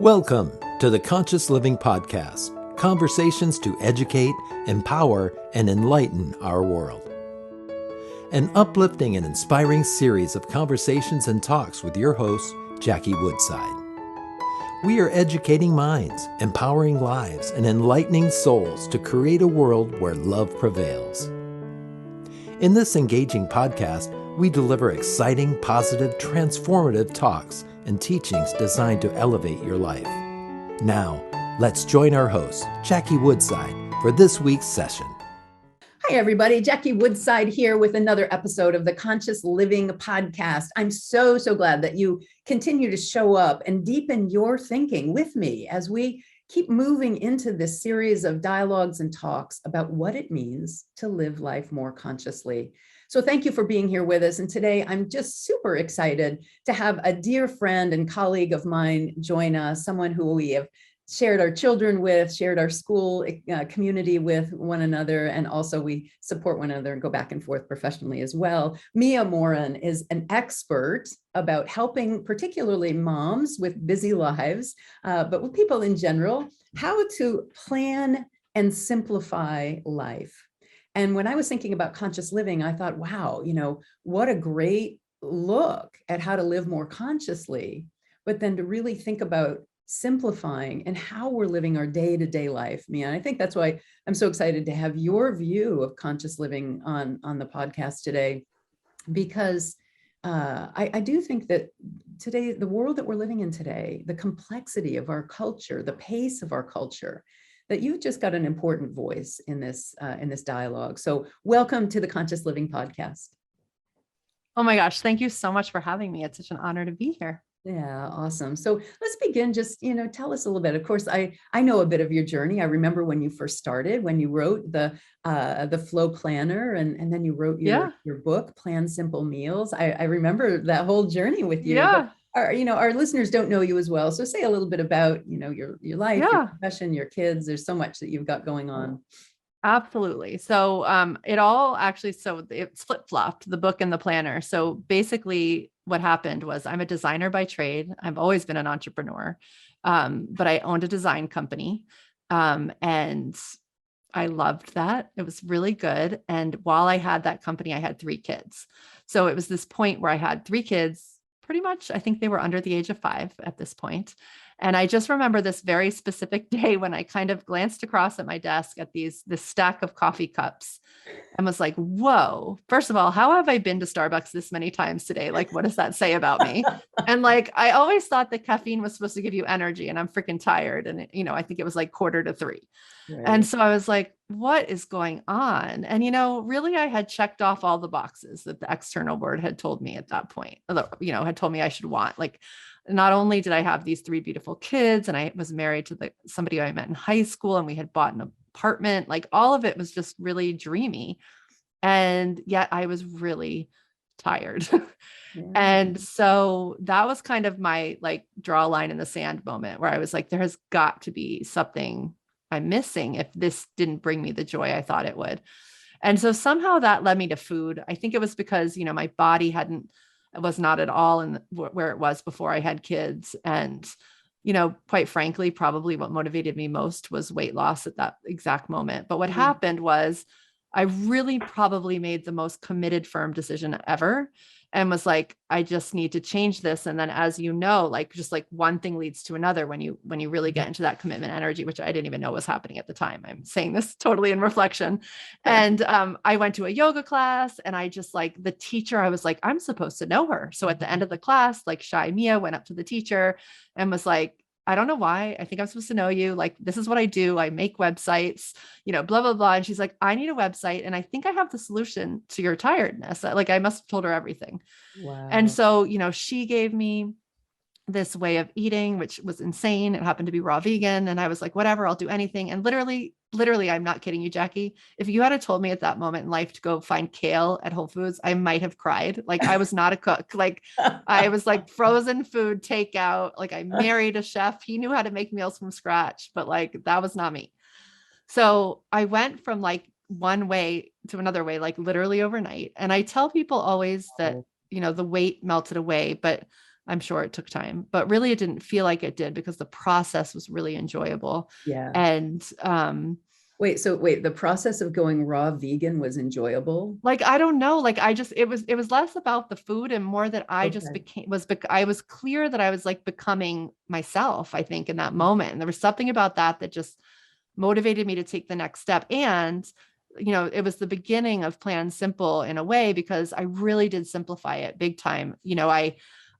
Welcome to the Conscious Living Podcast, conversations to educate, empower, and enlighten our world. An uplifting and inspiring series of conversations and talks with your host, Jackie Woodside. We are educating minds, empowering lives, and enlightening souls to create a world where love prevails. In this engaging podcast, we deliver exciting, positive, transformative talks and teachings designed to elevate your life. Now, let's join our host, Jackie Woodside, for this week's session. Hi, everybody. Jackie Woodside here with another episode of the Conscious Living Podcast. I'm so glad that you continue to show up and deepen your thinking with me as we keep moving into this series of dialogues and talks about what it means to live life more consciously. So thank you for being here with us. And today I'm just super excited to have a dear friend and colleague of mine join us, someone who we have shared our children with, shared our school community with one another, and also we support one another and go back and forth professionally as well. Moran is an expert about helping particularly moms with busy lives, but with people in general, how to plan and simplify life. And when I was thinking about conscious living, I thought, wow, what a great look at how to live more consciously, but then to really think about simplifying and how we're living our day-to-day life. And I think that's why I'm so excited to have your view of conscious living on the podcast today, because I do think that today, the world that we're living in today, the complexity of our culture, the pace of our culture, that you've just got an important voice in this dialogue. So welcome to the Conscious Living Podcast. Oh my gosh, thank you so much for having me. It's such an honor to be here. Yeah, awesome. So let's begin. Just, tell us a little bit. Of course, I know a bit of your journey. I remember when you first started, when you wrote the Flow Planner, and then you wrote your book, PlanSimple Meals. I remember that whole journey with you. Yeah. Our listeners don't know you as well. So say a little bit about, your life, your profession, your kids. There's so much that you've got going on. Absolutely. So it all actually, so it's flip-flopped, the book and the planner. So basically what happened was I'm a designer by trade. I've always been an entrepreneur, but I owned a design company, and I loved that. It was really good. And while I had that company, I had 3 kids. So it was this point where I had 3 kids, pretty much, I think they were under the age of 5 at this point. And I just remember this very specific day when I kind of glanced across at my desk at this stack of coffee cups and was like, whoa, first of all, how have I been to Starbucks this many times today? Like, what does that say about me? And like, I always thought that caffeine was supposed to give you energy, and I'm freaking tired. And, I think it was like 2:45. Right. And so I was like, what is going on? And, really I had checked off all the boxes that the external world had told me at that point, had told me I should want. Like, not only did I have these 3 beautiful kids, and I was married to somebody I met in high school, and we had bought an apartment, like all of it was just really dreamy. And yet I was really tired. Yeah. And so that was kind of my draw a line in the sand moment where I was like, there has got to be something I'm missing if this didn't bring me the joy I thought it would. And so somehow that led me to food. I think it was because, my body was not at all in where it was before I had kids. And, quite frankly, probably what motivated me most was weight loss at that exact moment. But what happened was I really probably made the most committed, firm decision ever, and was like, I just need to change this. And then, as just one thing leads to another when you really get into that commitment energy, which I didn't even know was happening at the time. I'm saying this totally in reflection. And I went to a yoga class, and I just the teacher, I was like, I'm supposed to know her. So at the end of the class, Shy Mia went up to the teacher and was like, I don't know why. I think I'm supposed to know you. This is what I do. I make websites, blah, blah, blah. And she's like, I need a website. And I think I have the solution to your tiredness. I must have told her everything. Wow. And so, she gave me this way of eating, which was insane. It happened to be raw vegan. And I was like, whatever, I'll do anything. And literally, I'm not kidding you, Jackie. If you had told me at that moment in life to go find kale at Whole Foods, I might have cried. I was not a cook. I was frozen food takeout. I married a chef. He knew how to make meals from scratch, but that was not me. So I went from one way to another way, literally overnight. And I tell people always that, the weight melted away, but I'm sure it took time, but really it didn't feel like it did because the process was really enjoyable. Yeah. And, Wait, the process of going raw vegan was enjoyable? like, I don't know, like, it was less about the food and more that I just Okay. I was clear that I was like becoming myself, I think, in that moment. And there was something about that that just motivated me to take the next step. And, it was the beginning of PlanSimple in a way, because I really did simplify it big time.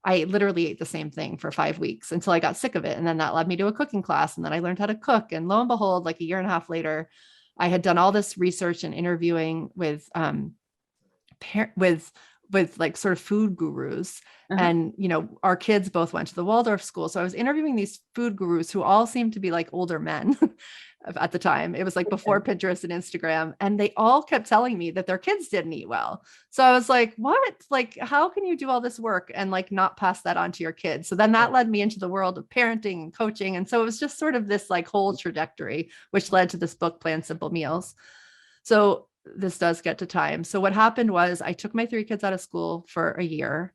I literally ate the same thing for 5 weeks until I got sick of it. And then that led me to a cooking class. And then I learned how to cook. And lo and behold, like a year and a half later, I had done all this research and interviewing with, with like sort of food gurus. Uh-huh. And, our kids both went to the Waldorf school. So I was interviewing these food gurus who all seemed to be like older men at the time. It was like before Okay. Pinterest and Instagram. And they all kept telling me that their kids didn't eat well. So I was like, what? Like, how can you do all this work and like not pass that on to your kids? So then that led me into the world of parenting and coaching. And so it was just sort of this like whole trajectory, which led to this book, PlanSimple Meals. So this does get to time. So what happened was I took my 3 kids out of school for a year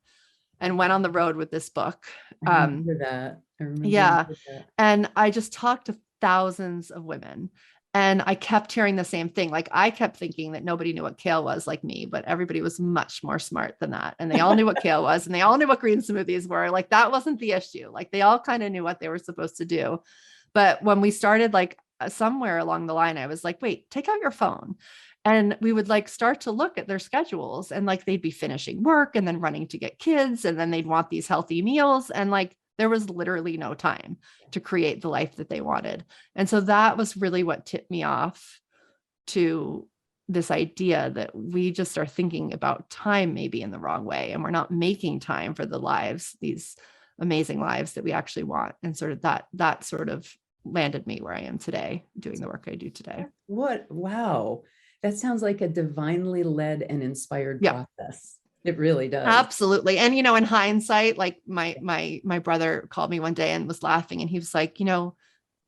and went on the road with this book. I remember that. I remember Yeah. that. And I just talked to thousands of women, and I kept hearing the same thing. Like, I kept thinking that nobody knew what kale was like me, but everybody was much more smart than that. And they all knew what kale was, and they all knew what green smoothies were. Like, that wasn't the issue. Like, they all kind of knew what they were supposed to do. But when we started, like somewhere along the line, I was like, wait, take out your phone. And we would like start to look at their schedules, and like they'd be finishing work and then running to get kids, and then they'd want these healthy meals. And like, there was literally no time to create the life that they wanted. And so that was really what tipped me off to this idea that we just are thinking about time maybe in the wrong way, and we're not making time for the lives, these amazing lives that we actually want. And sort of that sort of landed me where I am today, doing the work I do today. Wow. That sounds like a divinely led and inspired Yeah. process. It really does. Absolutely. And, in hindsight, like my brother called me one day and was laughing, and he was like,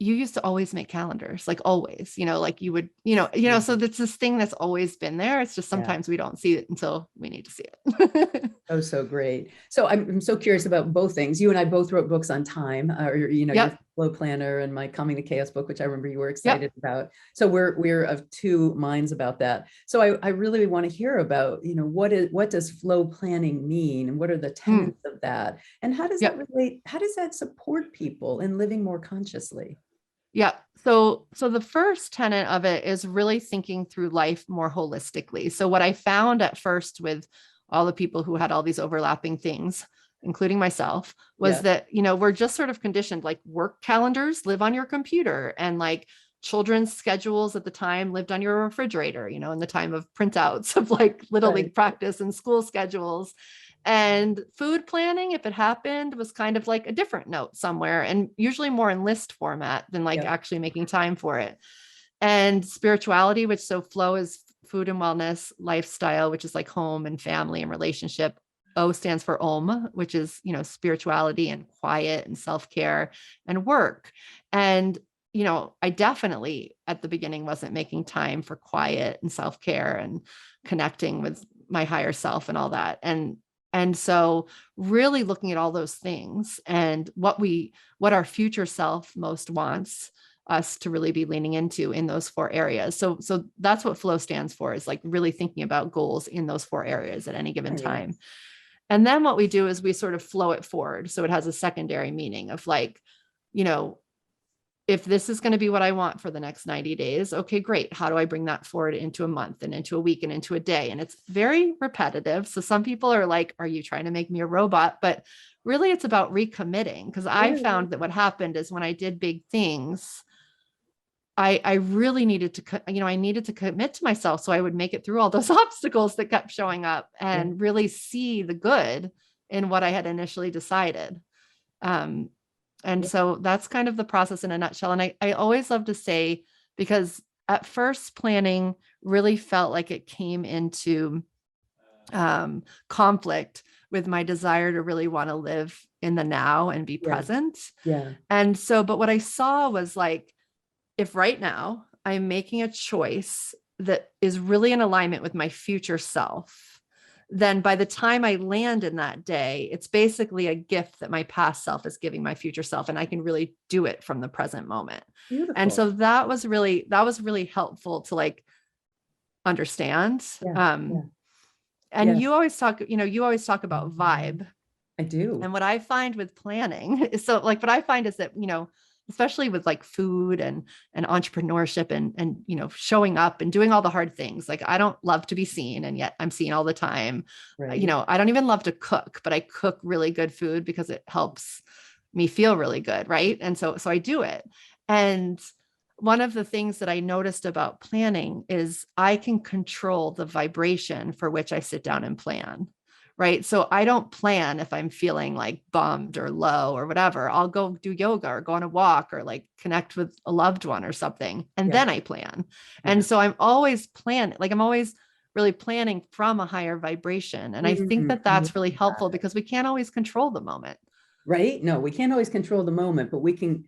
you used to always make calendars, like always, like you would, so that's this thing that's always been there. It's just sometimes we don't see it until we need to see it. Oh, so great. So I'm so curious about both things. You and I both wrote books on time, your Flow Planner and my Coming to Chaos book, which I remember you were excited about. So we're of two minds about that. So I really want to hear about, what does flow planning mean, and what are the tenets of that? And how does that relate? How does that support people in living more consciously? Yeah. So the first tenet of it is really thinking through life more holistically. So what I found at first with all the people who had all these overlapping things, including myself, was that, we're just sort of conditioned, like work calendars live on your computer, and like children's schedules at the time lived on your refrigerator, in the time of printouts of like little league practice and school schedules. And food planning, if it happened, was kind of like a different note somewhere, and usually more in list format than like actually making time for it. And spirituality, which so flow is food and wellness, lifestyle, which is like home and family and relationship. O stands for Om, which is, spirituality and quiet and self-care and work. And, I definitely at the beginning wasn't making time for quiet and self-care and connecting with my higher self and all that. And so really looking at all those things and what our future self most wants us to really be leaning into in those 4 areas. So that's what flow stands for, is like really thinking about goals in those 4 areas at any given time. And then what we do is we sort of flow it forward. So it has a secondary meaning of like, if this is going to be what I want for the next 90 days, okay, great. How do I bring that forward into a month and into a week and into a day? And it's very repetitive. So some people are like, are you trying to make me a robot? But really it's about recommitting, because I found that what happened is when I did big things, I really needed to, I needed to commit to myself so I would make it through all those obstacles that kept showing up and really see the good in what I had initially decided. And so that's kind of the process in a nutshell. And I always love to say, because at first planning really felt like it came into conflict with my desire to really want to live in the now and be present. And so, but what I saw was like, if right now I'm making a choice that is really in alignment with my future self, then by the time I land in that day, it's basically a gift that my past self is giving my future self, and I can really do it from the present moment. Beautiful. And so that was really helpful to like understand. And you always talk about vibe. I do. And what I find with planning is, so like, what I find is that, especially with like food and entrepreneurship and, showing up and doing all the hard things. Like, I don't love to be seen, and yet I'm seen all the time. Right. I don't even love to cook, but I cook really good food because it helps me feel really good. Right. And so I do it. And one of the things that I noticed about planning is I can control the vibration for which I sit down and plan. Right. So I don't plan if I'm feeling like bummed or low or whatever. I'll go do yoga or go on a walk or like connect with a loved one or something. And then I plan. And so I'm always planning, like I'm always really planning from a higher vibration. And I think that that's really helpful because we can't always control the moment. Right. No, we can't always control the moment, but we can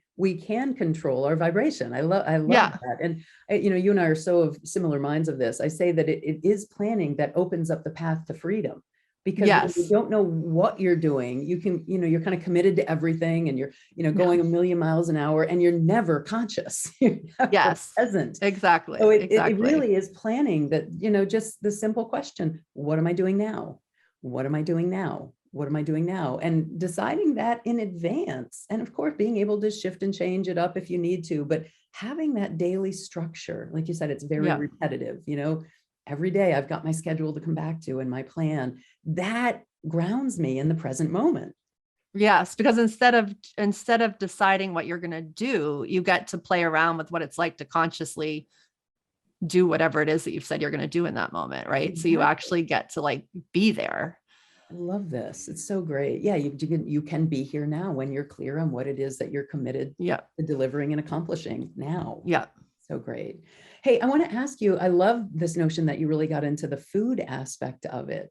control our vibration. I love that. And you and I are so of similar minds of this. I say that it is planning that opens up the path to freedom. Because when you don't know what you're doing, you can, you're kind of committed to everything, and you're, going a million miles an hour, and you're never conscious. You're never present. Exactly. So it really is planning that, just the simple question, what am I doing now? What am I doing now? What am I doing now? And deciding that in advance. And of course, being able to shift and change it up if you need to, but having that daily structure, like you said, it's very repetitive, every day I've got my schedule to come back to and my plan that grounds me in the present moment. Yes, because instead of deciding what you're going to do, you get to play around with what it's like to consciously do whatever it is that you've said you're going to do in that moment. Right. Exactly. So you actually get to like be there. I love this. It's so great. Yeah. You can be here now when you're clear on what it is that you're committed to delivering and accomplishing now. Yeah. So great. Hey, I want to ask you, I love this notion that you really got into the food aspect of it.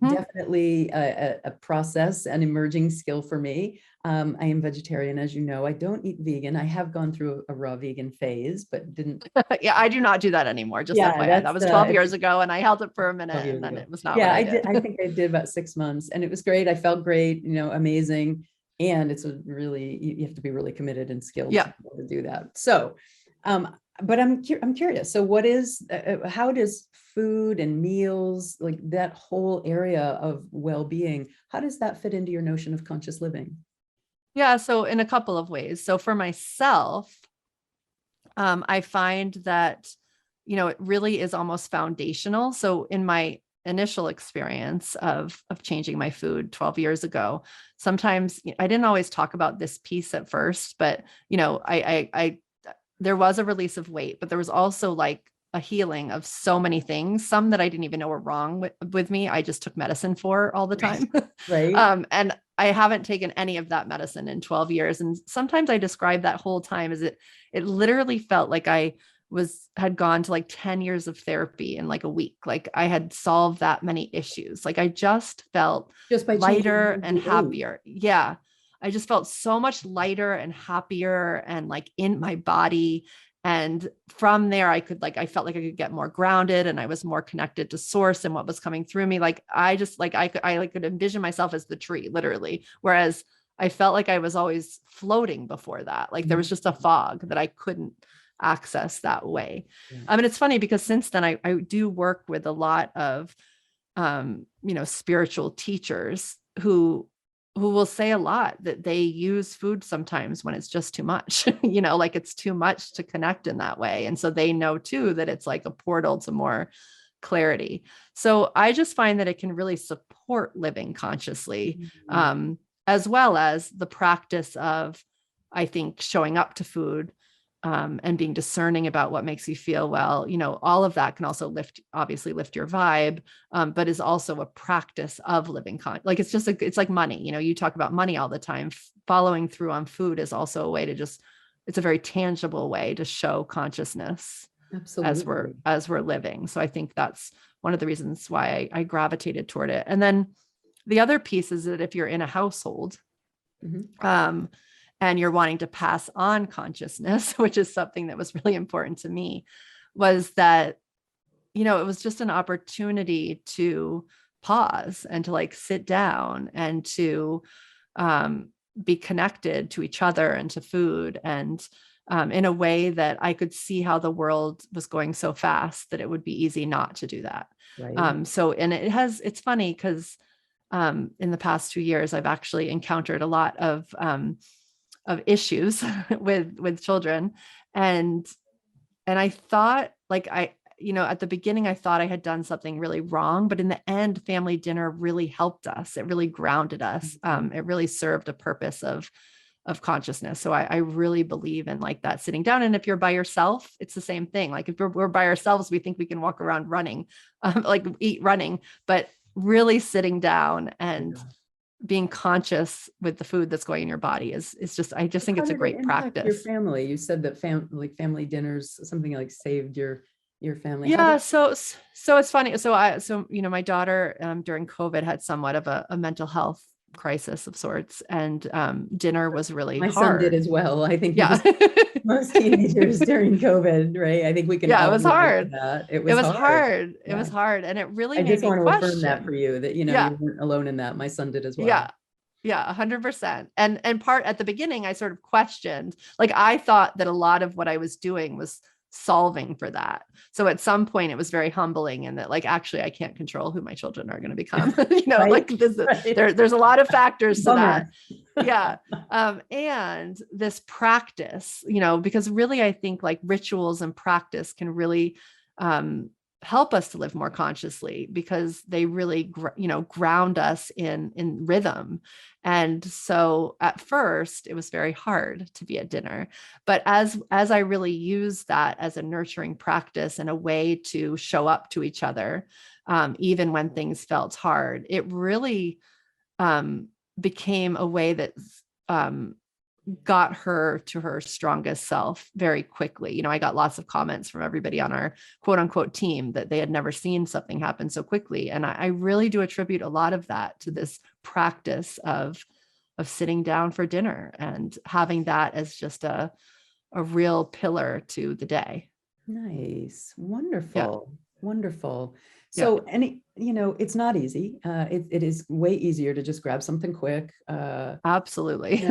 Definitely a process, an emerging skill for me. I am vegetarian, as you know. I don't eat vegan. I have gone through a raw vegan phase, but didn't. I do not do that anymore. Just FYI. That was 12 years ago, and I held it for a minute, and then it was not what I did. I think I did about 6 months, and it was great. I felt great, amazing. And it's you have to be really committed and skilled to do that. So, but I'm curious. So how does food and meals, like that whole area of well-being, how does that fit into your notion of conscious living? Yeah. So in a couple of ways. So for myself, I find that, it really is almost foundational. So in my initial experience of changing my food 12 years ago, sometimes I didn't always talk about this piece at first, but, there was a release of weight, but there was also like a healing of so many things, some that I didn't even know were wrong with me. I just took medicine for all the time. Right. And I haven't taken any of that medicine in 12 years. And sometimes I describe that whole time as it literally felt like I had gone to like 10 years of therapy in like a week. Like I had solved that many issues. Like I just felt just by lighter and happier. Yeah. I just felt so much lighter and happier and like in my body. And from there, I felt like I could get more grounded, and I was more connected to source and what was coming through me. Like I could envision myself as the tree, literally. Whereas I felt like I was always floating before that. Like there was just a fog that I couldn't access that way. I mean, it's funny because since then I do work with a lot of, spiritual teachers who will say a lot that they use food sometimes when it's just too much, like it's too much to connect in that way. And so they know too, that it's like a portal to more clarity. So I just find that it can really support living consciously, as well as the practice of, I think, showing up to food, and being discerning about what makes you feel well, all of that can also obviously lift your vibe, but is also a practice of living like it's like money. You talk about money all the time. Following through on food is also a way to it's a very tangible way to show consciousness. Absolutely. as we're living. So I think that's one of the reasons why I gravitated toward it. And then the other piece is that if you're in a household, and you're wanting to pass on consciousness, which is something that was really important to me, was that, it was just an opportunity to pause and to like sit down and to be connected to each other and to food, and in a way that I could see how the world was going so fast that it would be easy not to do that. Right. So, and it's funny because in the past 2 years, I've actually encountered a lot of issues with children. And I thought like at the beginning, I thought I had done something really wrong, but in the end, family dinner really helped us. It really grounded us. It really served a purpose of consciousness. So I really believe in like that sitting down. And if you're by yourself, it's the same thing. Like if we're by ourselves, we think we can walk around running, like eat running, but really sitting down and being conscious with the food that's going in your body is just, I just think How it's a did it great impact your practice. family? You said that family dinners, something like saved your family. Yeah. So it's funny. So my daughter during COVID had somewhat of a mental health crisis of sorts, and dinner was really My hard. son did as well. I think Yeah. most teenagers during COVID, right? I think we can Yeah, it all was relate to hard. that. It It was was hard. hard. It Yeah. was hard. And it really I made just me want to affirm that for question. you, that, Yeah. you weren't alone in that. My son did as well. Yeah. Yeah, 100%. And part at the beginning, I sort of questioned, like, I thought that a lot of what I was doing was solving for that. So at some point it was very humbling, and that like, actually, I can't control who my children are going to become, Right? like this, Right. there's a lot of factors to Bummer. that. Yeah. And this practice, because really, I think like rituals and practice can really, help us to live more consciously, because they really, ground us in rhythm. And so at first it was very hard to be at dinner, but as I really used that as a nurturing practice and a way to show up to each other, even when things felt hard, it really became a way that got her to her strongest self very quickly. I got lots of comments from everybody on our quote unquote team that they had never seen something happen so quickly. And I really do attribute a lot of that to this practice of sitting down for dinner and having that as just a real pillar to the day. Nice. Wonderful. Yeah. Wonderful. Yeah. So it's not easy. It is way easier to just grab something quick. Absolutely.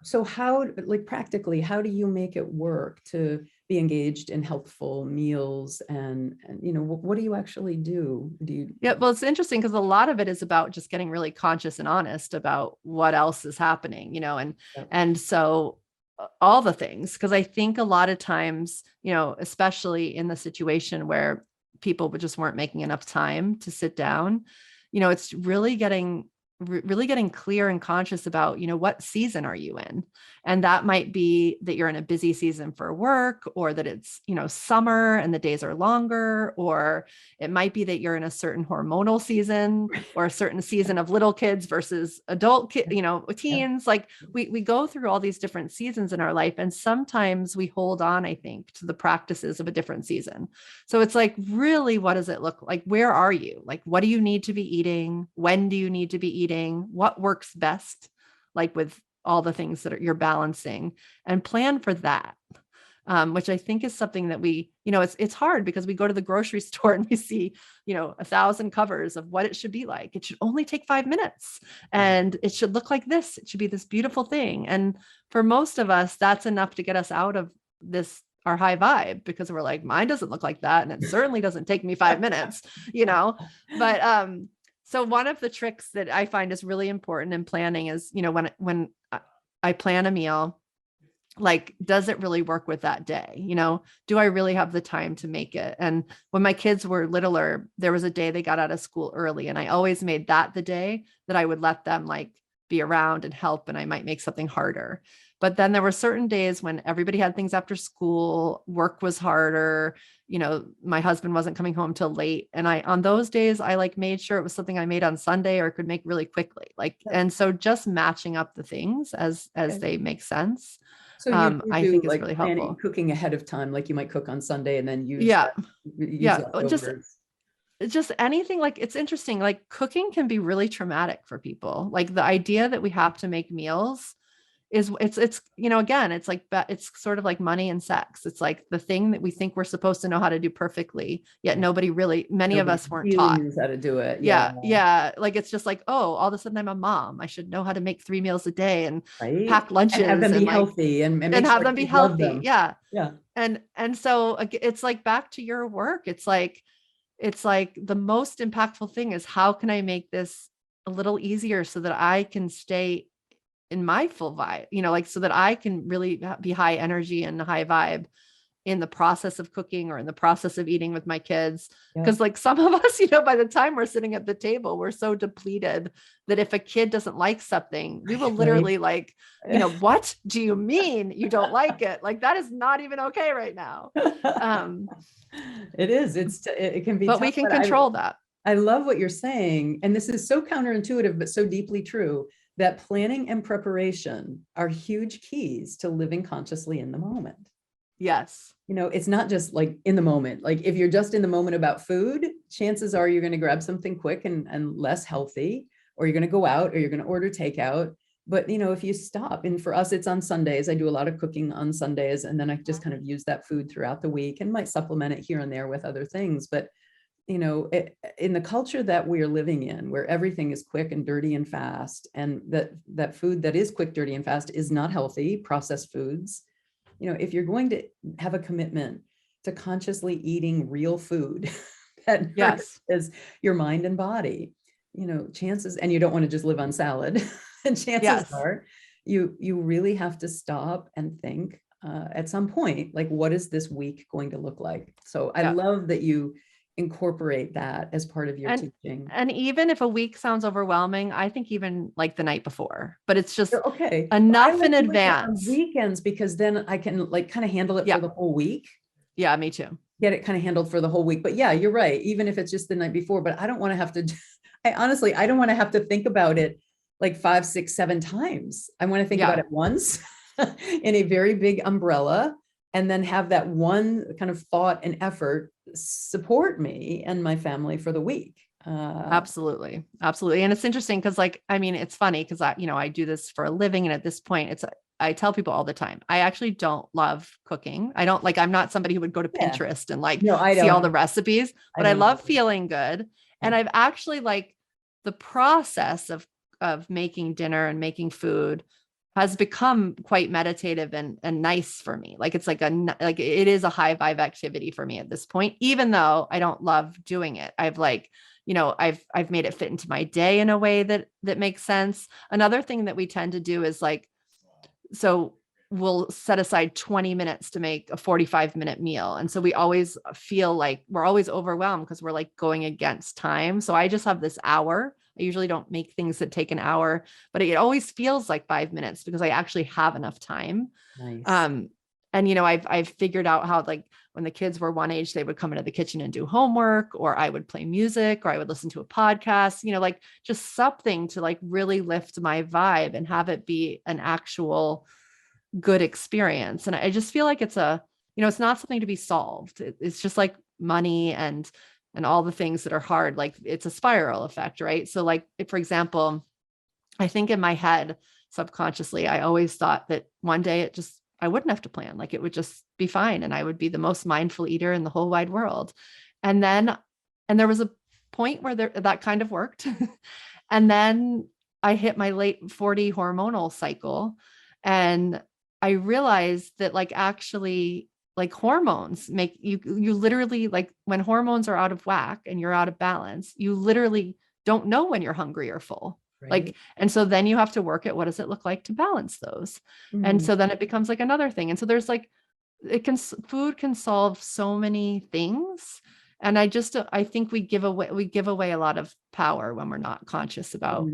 So how, like practically, how do you make it work to be engaged in healthful meals, and what do you actually do? Yeah, well, it's interesting because a lot of it is about just getting really conscious and honest about what else is happening, and so all the things, because I think a lot of times, especially in the situation where people just weren't making enough time to sit down, it's really getting clear and conscious about, what season are you in? And that might be that you're in a busy season for work, or that it's, summer and the days are longer, or it might be that you're in a certain hormonal season, or a certain season of little kids versus adult teens. Like we go through all these different seasons in our life. And sometimes we hold on, I think, to the practices of a different season. So it's like, really, what does it look like? Where are you? Like, what do you need to be eating? When do you need to be eating? What works best? Like with all the things that you're balancing, and plan for that. Which I think is something that we, it's hard because we go to the grocery store and we see, 1,000 covers of what it should be like. It should only take 5 minutes, and it should look like this. It should be this beautiful thing. And for most of us, that's enough to get us out of our high vibe, because we're like, mine doesn't look like that. And it certainly doesn't take me 5 minutes, but, so one of the tricks that I find is really important in planning is, when I plan a meal, like, does it really work with that day? Do I really have the time to make it? And when my kids were littler, there was a day they got out of school early, and I always made that the day that I would let them like be around and help, and I might make something harder. But then there were certain days when everybody had things after school, work was harder, my husband wasn't coming home till late. And on those days, I like made sure it was something I made on Sunday or could make really quickly. And so just matching up the things as they make sense. So I think is really helpful. Cooking ahead of time, like you might cook on Sunday and then use leftovers. Just anything. Like, it's interesting, like cooking can be really traumatic for people. Like the idea that we have to make meals it's, you know, again, it's like, it's sort of like money and sex. It's like the thing that we think we're supposed to know how to do perfectly, yet many of us weren't really taught. knows how to do it. Yeah. Yeah. Like, it's just like, oh, all of a sudden I'm a mom. I should know how to make 3 meals a day and Right. pack lunches And have them be and like, healthy and make and sure have them be kids love healthy. them. Yeah. Yeah. And so it's like back to your work. It's like the most impactful thing is, how can I make this a little easier so that I can stay in my full vibe, you know, like, so that I can really be high energy and high vibe in the process of cooking or in the process of eating with my kids. Yeah. Cause like some of us, you know, by the time we're sitting at the table, we're so depleted that if a kid doesn't like something, we will literally like, you know, what do you mean you don't like it? Like, that is not even okay right now. It is. It can be but tough, we can control that. I love what you're saying. And this is so counterintuitive, but so deeply true, that planning and preparation are huge keys to living consciously in the moment. Yes. You know, it's not just like in the moment. Like if you're just in the moment about food, chances are you're going to grab something quick and less healthy, or you're going to go out, or you're going to order takeout. But, you know, if you stop, and for us, it's on Sundays. I do a lot of cooking on Sundays, and then I just kind of use that food throughout the week and might supplement it here and there with other things. But, you know, in the culture that we're living in, where everything is quick and dirty and fast, and that food that is quick, dirty, and fast is not healthy, processed foods. You know, if you're going to have a commitment to consciously eating real food that is your mind and body, you know, chances, and you don't want to just live on salad, and chances are you really have to stop and think at some point, like, what is this week going to look like? So I love that you incorporate that as part of your teaching. And even if a week sounds overwhelming, I think even like the night before, but it's just okay enough in advance. On weekends, because then I can like kind of handle it for the whole week. Yeah, me too. Get it kind of handled for the whole week. But yeah, you're right. Even if it's just the night before, but I don't want to have to, I don't want to have to think about it like 5, 6, 7 times. I want to think about it once in a very big umbrella, and then have that one kind of thought and effort support me and my family for the week. Absolutely. Absolutely. And it's interesting because, like, I mean, it's funny because I do this for a living. And at this point, I tell people all the time, I actually don't love cooking. I don't like, I'm not somebody who would go to Pinterest and like see all the recipes, but I love feeling good. And I've actually like the process of making dinner and making food has become quite meditative and nice for me. Like, it's like it is a high vibe activity for me at this point, even though I don't love doing it. I've like, I've made it fit into my day in a way that makes sense. Another thing that we tend to do is like, so we'll set aside 20 minutes to make a 45-minute meal. And so we always feel like we're always overwhelmed because we're like going against time. So I just have this hour. I usually don't make things that take an hour, but it always feels like 5 minutes because I actually have enough time. Nice. And, I've figured out how, like, when the kids were one age, they would come into the kitchen and do homework, or I would play music, or I would listen to a podcast, like just something to like really lift my vibe and have it be an actual good experience. And I just feel like it's it's not something to be solved. It's just like money and all the things that are hard. Like, it's a spiral effect, right? So like, for example, I think in my head, subconsciously, I always thought that one day I wouldn't have to plan. Like, it would just be fine. And I would be the most mindful eater in the whole wide world. And there was a point where that kind of worked. And then I hit my late 40 hormonal cycle. And I realized that, like, actually, like, hormones make you literally, like, when hormones are out of whack and you're out of balance, you literally don't know when you're hungry or full. Right. Like, and so then you have to work at what does it look like to balance those. Mm-hmm. And so then it becomes like another thing. And so there's like, food can solve so many things. And I think we give away a lot of power when we're not conscious about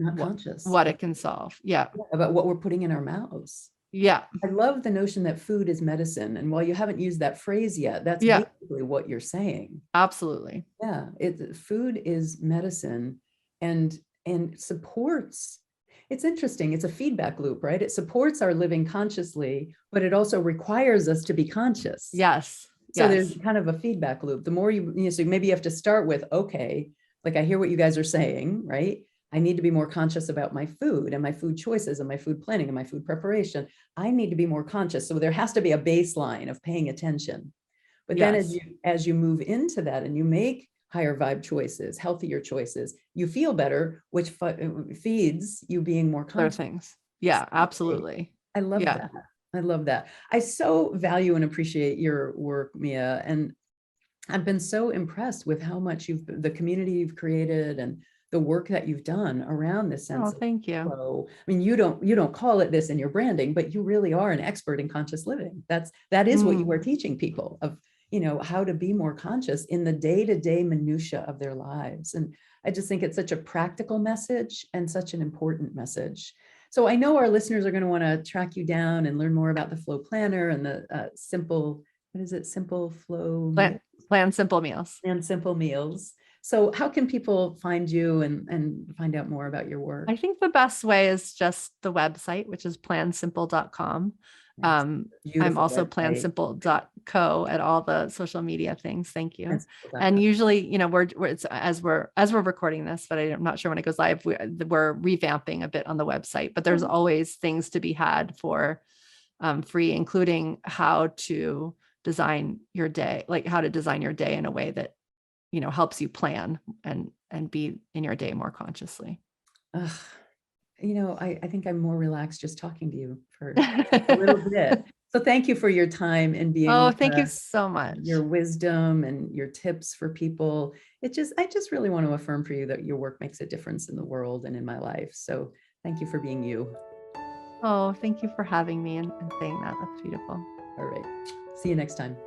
what it can solve. Yeah. About what we're putting in our mouths. Yeah. I love the notion that food is medicine. And while you haven't used that phrase yet, that's basically what you're saying. Absolutely. Yeah. Food is medicine and supports. It's interesting. It's a feedback loop, right? It supports our living consciously, but it also requires us to be conscious. Yes. So there's kind of a feedback loop. The more so maybe you have to start with, okay, like, I hear what you guys are saying, right? I need to be more conscious about my food and my food choices and my food planning and my food preparation. I need to be more conscious. So there has to be a baseline of paying attention. But then Yes. as you move into that and you make higher vibe choices, healthier choices, you feel better, which feeds you being more Other conscious. things. Yeah, absolutely. I love Yeah. that. I love that. I so value and appreciate your work, Mia. And I've been so impressed with how much the community you've created and the work that you've done around this Oh, sense of thank you. flow. I mean, you don't call it this in your branding, but you really are an expert in conscious living. That is what you are teaching people of, how to be more conscious in the day-to-day minutia of their lives. And I just think it's such a practical message and such an important message. So I know our listeners are going to want to track you down and learn more about the Flow Planner and the simple, what is it? Simple Flow PlanSimple Meals. and Simple Meals. So how can people find you and find out more about your work? I think the best way is just the website, which is plansimple.com. I'm also plansimple.co at all the social media things. Thank you. And usually, it's as we're recording this, but I'm not sure when it goes live, we're revamping a bit on the website, but there's always things to be had for free, including how to design your day, like how to design your day in a way that, helps you plan and be in your day more consciously. I think I'm more relaxed just talking to you for a little bit. So thank you for your time and being Oh, thank you so much. Your wisdom and your tips for people. I just really want to affirm for you that your work makes a difference in the world and in my life. So thank you for being you. Oh, thank you for having me and saying that. That's beautiful. All right. See you next time.